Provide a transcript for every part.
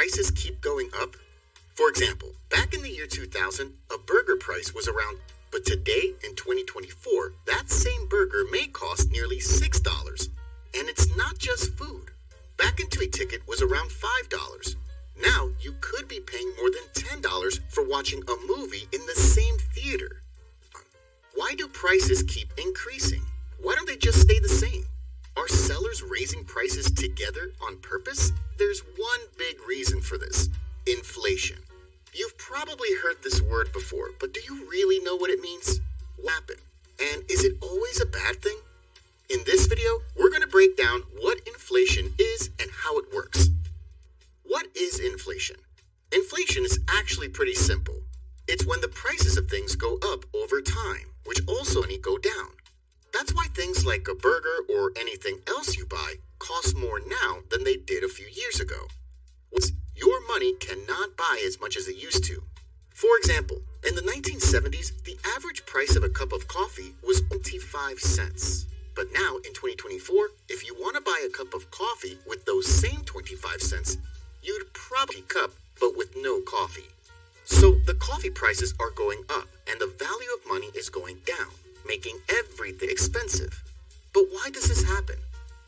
prices keep going up? For example, back in the year 2000, a burger price was around, but today in 2024, that same burger may cost nearly $6. And it's not just food. Back in a ticket was around $5. Now you could be paying more than $10 for watching a movie in the same theater. Why do prices keep increasing? Why don't they just stay the same? Are sellers raising prices together on purpose? There's one big reason for this: inflation. You've probably heard this word before, but do you really know what it means? What happened? And is it always a bad thing? In this video, we're going to break down what inflation is and how it works. What is inflation? Inflation is actually pretty simple. It's when the prices of things go up over time, which also go down. That's why things like a burger or anything else you buy cost more now than they did a few years ago. Your money cannot buy as much as it used to. For example, in the 1970s, the average price of a cup of coffee was 25 cents. But now, in 2024, if you want to buy a cup of coffee with those same 25 cents, you'd probably cup, but with no coffee. So the coffee prices are going up, and the value of money is going down, making everything expensive. But why does this happen?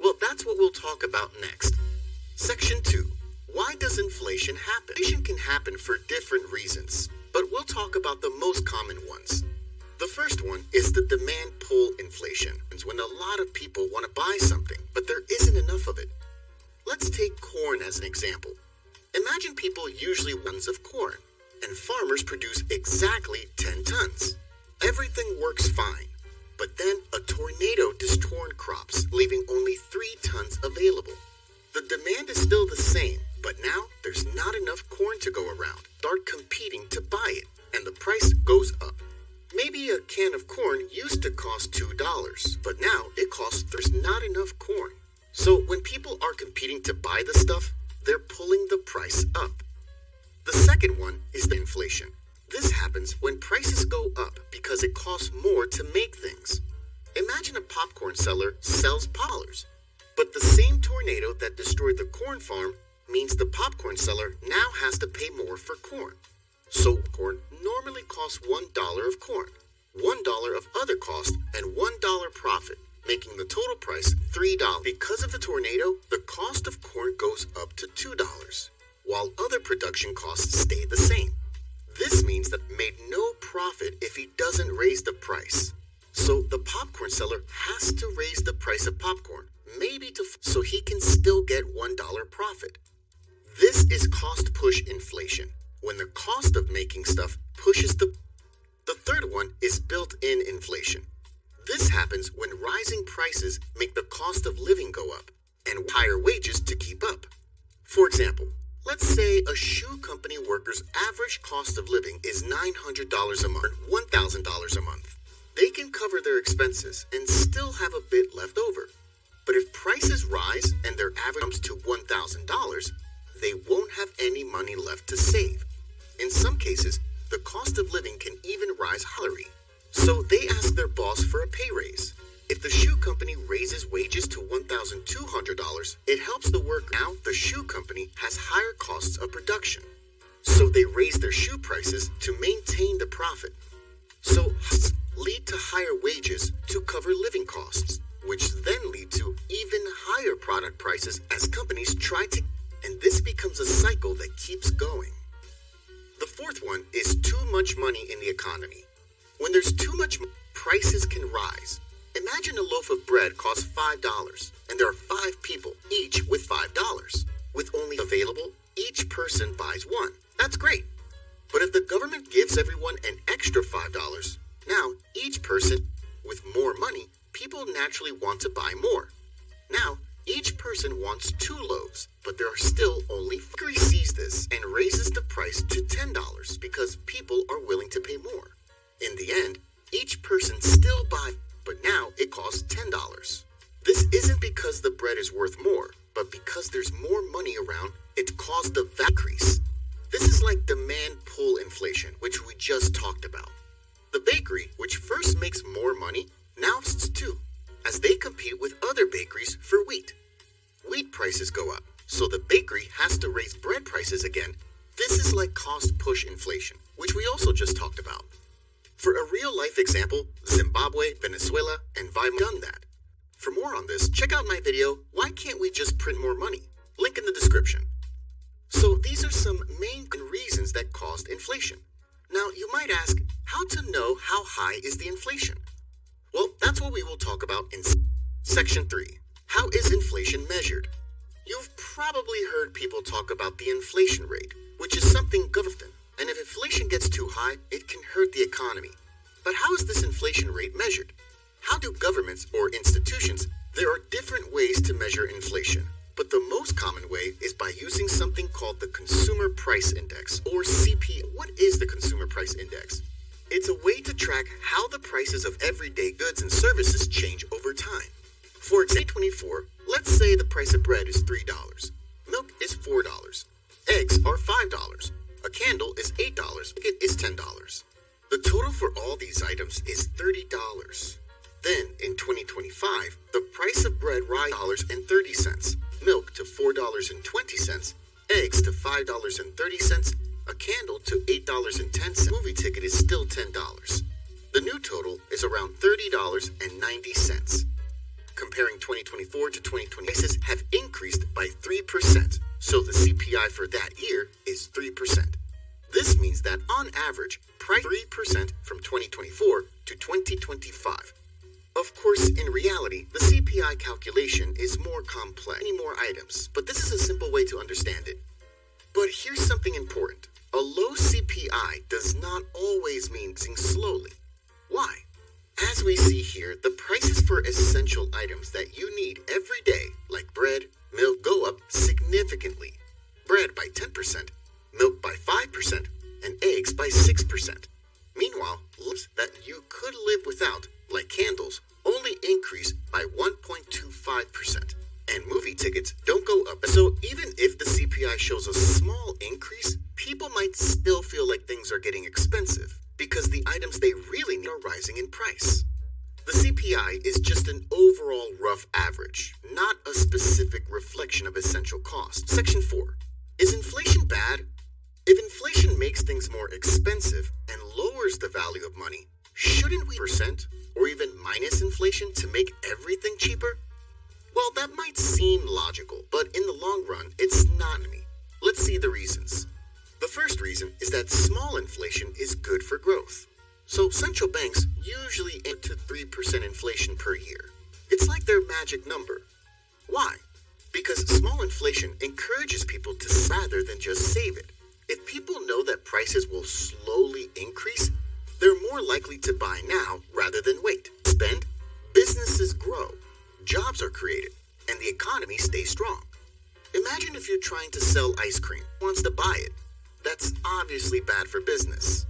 Well, that's what we'll talk about next. Section 2. Why does inflation happen? Inflation can happen for different reasons, but we'll talk about the most common ones. The first one is the demand pull inflation. It's when a lot of people want to buy something, but there isn't enough of it. Let's take corn as an example. Imagine people usually want tons of corn, and farmers produce exactly 10 tons. Everything works fine, but then a tornado destroys corn crops, leaving only 3 tons available. The demand is still the same, but now there's not enough corn to go around. Start competing to buy it, and the price goes up. Maybe a can of corn used to cost $2, but now it costs there's not enough corn. So when people are competing to buy the stuff, they're pulling the price up. The second one is the inflation. This happens when prices go up because it costs more to make things. Imagine a popcorn seller sells dollars, but the same tornado that destroyed the corn farm means the popcorn seller now has to pay more for corn. So corn normally costs $1 of corn, $1 of other cost, and $1 profit, making the total price $3. Because of the tornado, the cost of corn goes up to $2, while other production costs stay the same. This means that made no profit if he doesn't raise the price. So the popcorn seller has to raise the price of popcorn, so he can still get $1 profit. This is cost push inflation, when the cost of making stuff pushes the third one is built-in inflation. This happens when rising prices make the cost of living go up and higher wages to keep up. For example, let's say a shoe company worker's average cost of living is $900 a month, $1,000 a month. They can cover their expenses and still have a bit left over. But if prices rise and their average comes to $1,000, they won't have any money left to save. In some cases, the cost of living can even rise higher. So they ask their boss for a pay raise. If the shoe company raises wages to $1,200, it helps the worker. Now the shoe company has higher costs of production. So they raise their shoe prices to maintain the profit. So lead to higher wages to cover living costs, which then lead to even higher product prices as companies try to, and this becomes a cycle that keeps going. The fourth one is too much money in the economy. When there's too much money, prices can rise. Imagine a loaf of bread costs $5, and there are 5 people, each with $5. With only available, each person buys one. That's great. But if the government gives everyone an extra $5, now each person with more money, people naturally want to buy more. Now, each person wants 2 loaves, but there are still only 5. Bakery sees this and raises the price to $10 because people are willing to pay more. In the end, each person still buys, but now it costs $10. This isn't because the bread is worth more, but because there's more money around, it caused the value increase. This is like demand pull inflation, which we just talked about. The bakery, which first makes more money, now costs too, as they compete with other bakeries for wheat. Wheat prices go up, so the bakery has to raise bread prices again. This is like cost-push inflation, which we also just talked about. For a real-life example, Zimbabwe, Venezuela, and Weimar done that. For more on this, check out my video, Why Can't We Just Print More Money? Link in the description. So these are some main reasons that caused inflation. Now, you might ask, how to know how high is the inflation? Well, that's what we will talk about in Section 3. How is inflation measured? You've probably heard people talk about the inflation rate, which is something government, and if inflation gets too high, it can hurt the economy. But how is this inflation rate measured? How do governments or institutions? There are different ways to measure inflation, but the most common way is by using something called the Consumer Price Index, or CPI. What is the Consumer Price Index? It's a way to track how the prices of everyday goods and services change over time. For example, 2024, let's say the price of bread is $3, milk is $4, eggs are $5, a candle is $8, it is $10. The total for all these items is $30. Then, in 2025, the price of bread rises $0.30, milk to $4.20, eggs to $5.30, a candle to $8.10. Movie ticket is still $10. The new total is around $30.90. Comparing 2024 to 2020, prices have increased by 3%, so the CPI for that year is 3%. This means that on average, price 3% from 2024 to 2025. Of course, in reality, the CPI calculation is more complex, many more items, but this is a simple way to understand it. But here's something important. A low CPI does not always mean rising slowly. Why? As we see here, the prices for essential items that you need every day, like bread, milk, go up significantly. Bread by 10%, milk by 5%, and eggs by 6%. Meanwhile, goods that you could live without, like candles, only increase by 1.25%. And movie tickets don't go up. So even if the CPI shows a small increase, people might still feel like things are getting expensive because the items they really need are rising in price. The CPI is just an overall rough average, not a specific reflection of essential costs. Section 4. Is inflation bad? If inflation makes things more expensive and lowers the value of money, shouldn't we percent or even minus inflation to make everything cheaper? Well, that might seem logical, but in the long run, it's not me. Let's see the reasons. The first reason is that small inflation is good for growth. So central banks usually aim to 3% inflation per year. It's like their magic number. Why? Because small inflation encourages people to save rather than just save it. If people know that prices will slowly increase, they're more likely to buy now rather than wait. Spend, businesses grow, jobs are created, and the economy stays strong. Imagine if you're trying to sell ice cream, wants to buy it. That's obviously bad for business.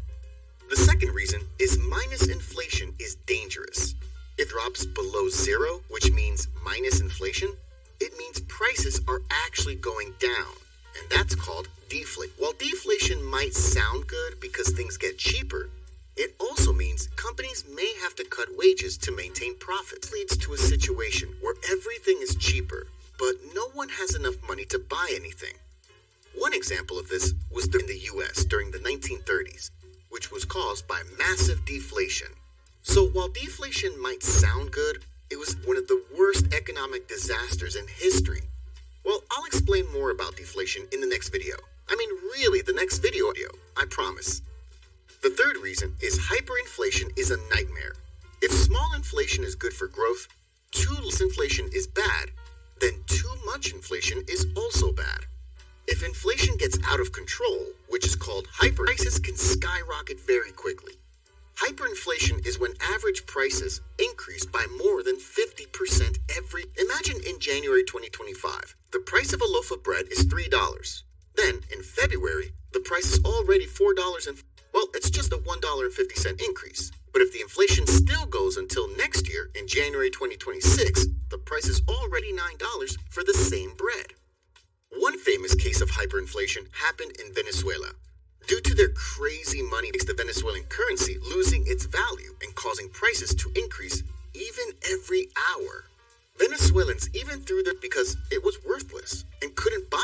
The second reason is minus inflation is dangerous. It drops below zero, which means minus inflation. It means prices are actually going down, and that's called deflation. While deflation might sound good because things get cheaper, it also means companies may have to cut wages to maintain profits. This leads to a situation where everything is cheaper, but no one has enough money to buy anything. One example of this was in the US during the 1930s, which was caused by massive deflation. So while deflation might sound good, it was one of the worst economic disasters in history. Well, I'll explain more about deflation in the next video. I mean, really, the next video, I promise. The third reason is hyperinflation is a nightmare. If small inflation is good for growth, too less inflation is bad, then too much inflation is also bad. If inflation gets out of control, which is called prices can skyrocket very quickly. Hyperinflation is when average prices increase by more than 50% every. Imagine in January 2025, the price of a loaf of bread is $3. Then, in February, the price is already $4 and well, it's just a $1.50 increase. But if the inflation still goes until next year, in January 2026, the price is already $9 for the same bread. One famous case of hyperinflation happened in Venezuela. Due to their crazy money, makes the Venezuelan currency losing its value and causing prices to increase even every hour. Venezuelans even threw their because it was worthless and couldn't buy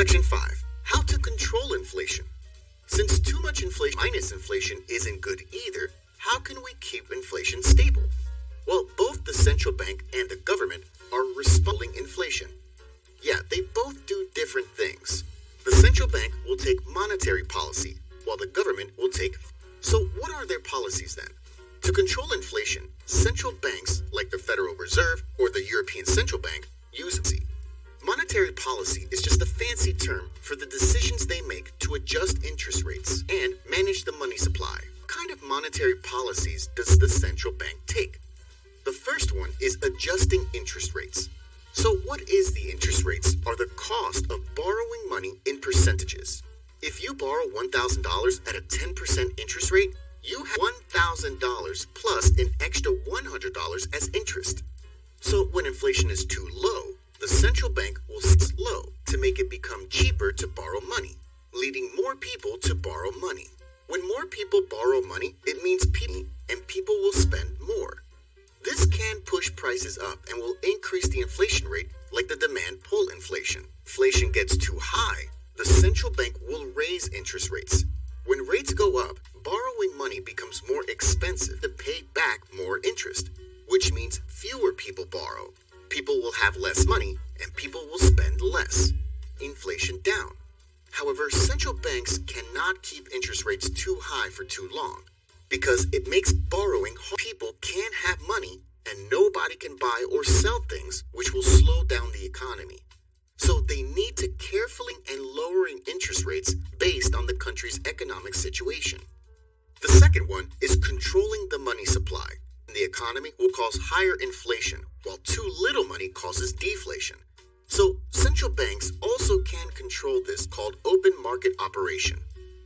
Section 5. How to control inflation. Since too much inflation minus inflation isn't good either, how can we keep inflation stable? Well, both the central bank and the government are responding inflation. Yeah, they both do different things. The central bank will take monetary policy, while the government will take... So what are their policies then? To control inflation, central banks, like the Federal Reserve or the European Central Bank, use monetary policy is just a fancy term for the decisions they make to adjust interest rates and manage the money supply. What kind of monetary policies does the central bank take? The first one is adjusting interest rates. So what is the interest rates? Are the cost of borrowing money in percentages. If you borrow $1,000 at a 10% interest rate, you have $1,000 plus an extra $100 as interest. So when inflation is too low, the central bank will set low to make it become cheaper to borrow money, leading more people to borrow money. When more people borrow money, it means people will spend more. This can push prices up and will increase the inflation rate like the demand pull inflation. Inflation gets too high, the central bank will raise interest rates. When rates go up, borrowing money becomes more expensive to pay back more interest, which means fewer people borrow. People will have less money and people will spend less. Inflation down. However, central banks cannot keep interest rates too high for too long because it makes borrowing hard. People can't have money and nobody can buy or sell things, which will slow down the economy. So they need to carefully and lowering interest rates based on the country's economic situation. The second one is controlling the money supply. The economy will cause higher inflation, while too little money causes deflation. So central banks also can control this called open market operation.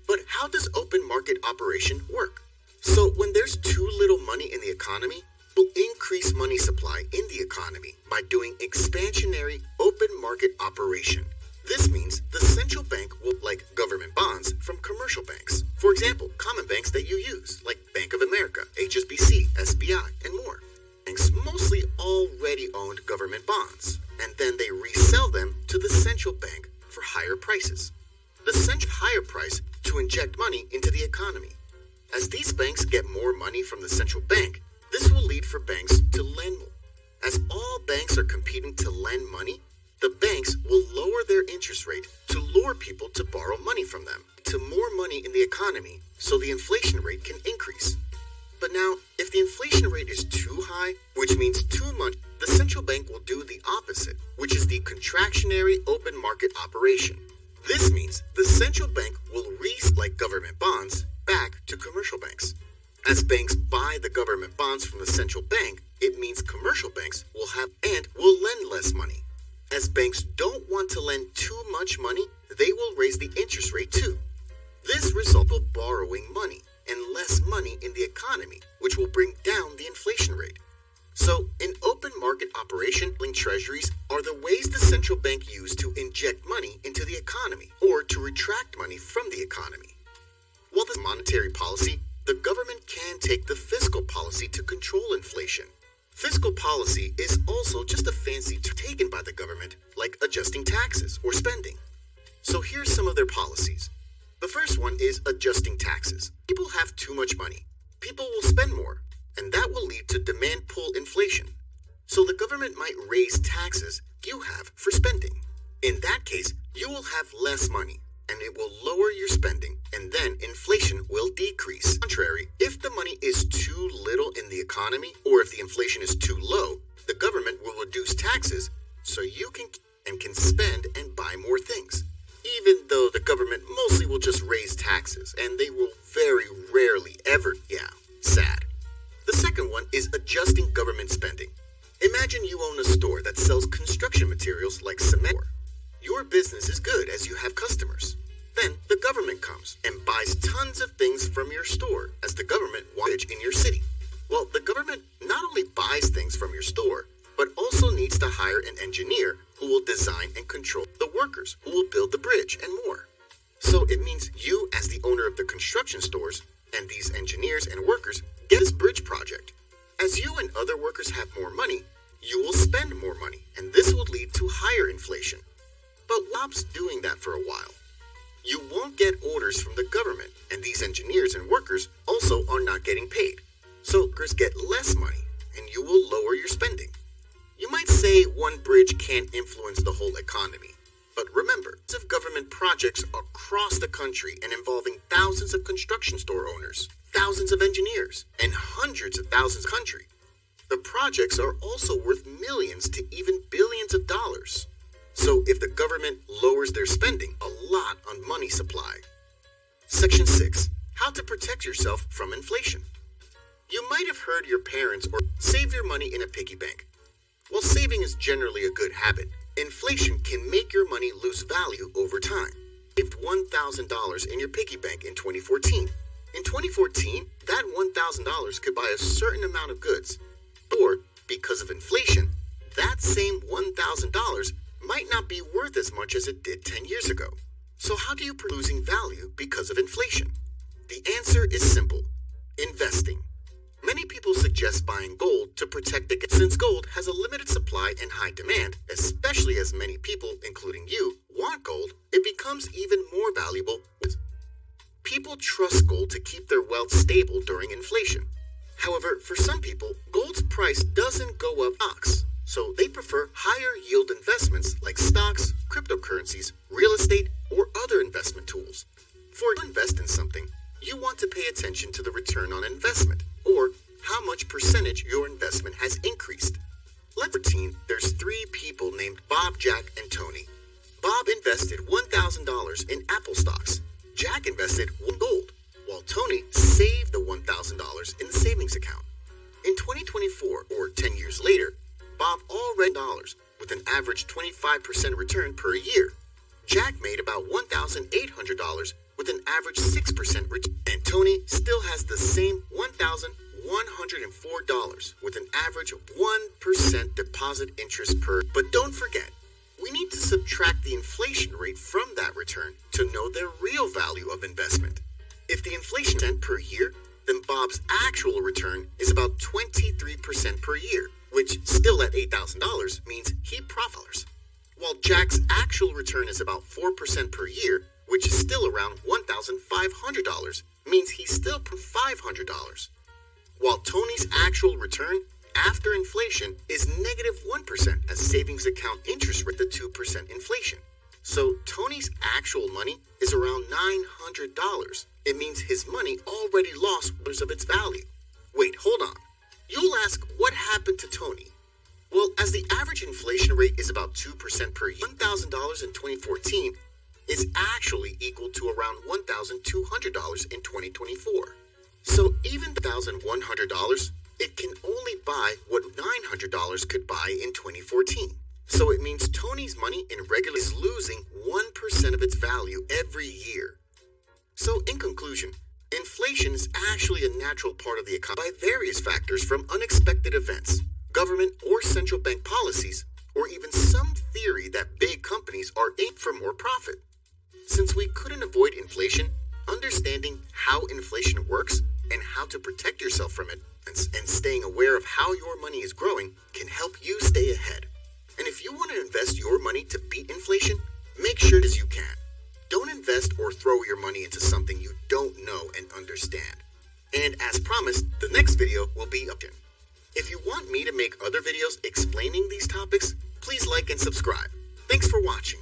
But how does open market operation work? So when there's too little money in the economy, we'll increase money supply in the economy by doing expansionary open market operation. This means the central bank will like government bonds from commercial banks. For example, common banks that you use, like Bank of America, HSBC, SBI, and more. Banks mostly already owned government bonds, and then they resell them to the central bank for higher prices. The central higher price to inject money into the economy. As these banks get more money from the central bank, this will lead for banks to lend more. As all banks are competing to lend money, the banks will lower their interest rate to lure people to borrow money from them, to more money in the economy, so the inflation rate can increase. But now, if the inflation rate is too high, which means too much, the central bank will do the opposite, which is the contractionary open market operation. This means the central bank will like government bonds back to commercial banks. As banks buy the government bonds from the central bank, it means commercial banks will have and will lend less money. As banks don't want to lend too much money, they will raise the interest rate too. This results in borrowing money and less money in the economy, which will bring down the inflation rate. So, an open market operation, treasuries are the ways the central bank uses to inject money into the economy or to retract money from the economy. While this monetary policy, the government can take the fiscal policy to control inflation. Fiscal policy is also just a fancy term taken by the government, like adjusting taxes or spending. So here's some of their policies. The first one is adjusting taxes. People have too much money. People will spend more, and that will lead to demand pull inflation. So the government might raise taxes you have for spending. In that case, you will have less money, and it will lower your spending, and then inflation will decrease. Contrary, if the money is too little in the economy, or if the inflation is too low, the government will reduce taxes so you can spend and buy more things. Even though the government mostly will just raise taxes, and they will very rarely ever, sad. The second one is adjusting government spending. Imagine you own a store that sells construction materials like cement. Your business is good as you have customers. Then the government comes and buys tons of things from your store as the government wants in your city. Well, the government not only buys things from your store, but also needs to hire an engineer who will design and control the workers who will build the bridge and more. So it means you, as the owner of the construction stores, and these engineers and workers get this bridge project. As you and other workers have more money, you will spend more money, and this will lead to higher inflation. but Bob's doing that for a while. You won't get orders from the government, and these engineers and workers also are not getting paid. So workers get less money, and you will lower your spending. You might say one bridge can't influence the whole economy, but remember, of government projects across the country and involving thousands of construction store owners, thousands of engineers, and hundreds of thousands of country. The projects are also worth millions to even billions of dollars. So if the government lowers their spending, a lot on money supply. Section 6. How to protect yourself from inflation. You might have heard your parents or save your money in a piggy bank. While saving is generally a good habit, inflation can make your money lose value over time. You saved $1,000 in your piggy bank in 2014. In 2014, that $1,000 could buy a certain amount of goods. Or, because of inflation, that same $1,000 might not be worth as much as it did 10 years ago. So how do you prevent losing value because of inflation? The answer is simple: investing. Many people suggest buying gold to protect against, since gold has a limited supply and high demand, especially as many people, including you, want gold, it becomes even more valuable. People trust gold to keep their wealth stable during inflation. However, for some people, gold's price doesn't go up stocks, so they prefer higher yield investments like stocks, cryptocurrencies, real estate, or other investment tools. For you invest in something, you want to pay attention to the return on investment, or how much percentage your investment has increased. Let's pretend there's 3 people named Bob, Jack, and Tony. Bob invested $1,000 in Apple stocks. Jack invested $1 gold, while Tony saved the $1,000 in the savings account. In 2024, or 10 years later, Bob already dollars with an average 25% return per year. Jack made about $1,800 with an average 6% return, and Tony still has the same $1,104 with an average of 1% deposit interest per. But don't forget, we need to subtract the inflation rate from that return to know the real value of investment. If the inflation is per year, then Bob's actual return is about 23% per year, which still at $8,000 means he profits. While Jack's actual return is about 4% per year, which is still around $1,500, means he's still $500. While Tony's actual return after inflation is negative 1% as savings account interest rate the 2% inflation. So Tony's actual money is around $900. It means his money already lost of its value. Wait, hold on. You'll ask, what happened to Tony? Well, as the average inflation rate is about 2% per year, $1,000 in 2014 is actually equal to around $1,200 in 2024. So even $1,100, it can only buy what $900 could buy in 2014. So it means Tony's money in regular is losing 1% of its value every year. So in conclusion, inflation is actually a natural part of the economy by various factors from unexpected events, government or central bank policies, or even some theory that big companies are aimed for more profit. Since we couldn't avoid inflation, understanding how inflation works and how to protect yourself from it, and staying aware of how your money is growing can help you stay ahead. And if you want to invest your money to beat inflation, make sure as you can. Don't invest or throw your money into something you don't know and understand. And as promised, the next video will be up. If you want me to make other videos explaining these topics, please like and subscribe. Thanks for watching.